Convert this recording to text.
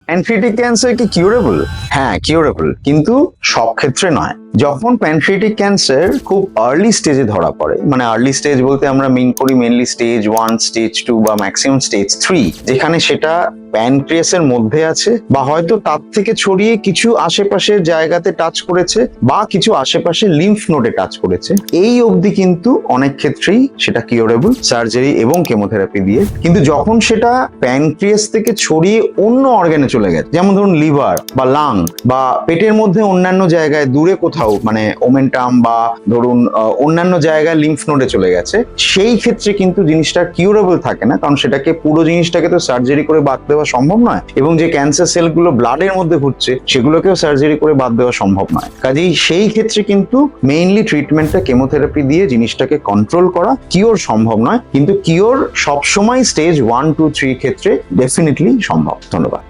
Pancreatic cancer কি curable? হ্যাঁ, curable, কিন্তু সব ক্ষেত্রে নয়। যখন প্যানক্রিয়াটিক ক্যান্সার খুব আর্লি স্টেজে ধরা পড়ে, মানে আর্লি স্টেজ বলতে আমরা মিন করি মেনলি স্টেজ 1, স্টেজ 2 বা ম্যাক্সিমাম স্টেজ 3, যেখানে সেটা প্যানক্রিয়াসের মধ্যে আছে বা হয়তো তার থেকে ছড়িয়ে কিছু আশেপাশের জায়গাতে টাচ করেছে বা কিছু আশেপাশে লিম্ফ নোডে টাচ করেছে, এই অবধি কিন্তু অনেক ক্ষেত্রেই সেটা কিউরেবল সার্জারি এবং কেমোথেরাপি দিয়ে। কিন্তু যখন সেটা প্যানক্রিয়াস থেকে ছড়িয়ে অন্য অর্গানে চলে গেছে, যেমন ধরুন লিভার বা লাং বা পেটের মধ্যে অন্যান্য জায়গায় দূরে কোথাও, মানে ওমেন্টাম বা ধরুন অন্যান্য জায়গায় লিম্ফ নোডে চলে গেছে, সেই ক্ষেত্রে কিন্তু জিনিসটা কিউরেবল থাকে না, কারণ সেটাকে পুরো জিনিসটাকে তো সার্জারি করে বাদ দেওয়া সম্ভব নয়, এবং যে ক্যান্সার সেলগুলো ব্লাডের মধ্যে ঘুরছে সেগুলোকেও সার্জারি করে বাদ দেওয়া সম্ভব নয়। কাজেই সেই ক্ষেত্রে কিন্তু মেইনলি ট্রিটমেন্টটা কেমোথেরাপি দিয়ে জিনিসটাকে কন্ট্রোল করা, কিওর সম্ভব নয়, কিন্তু কিওর সবসময় স্টেজ 1, 2, 3 ক্ষেত্রে ডেফিনেটলি সম্ভব। ধন্যবাদ।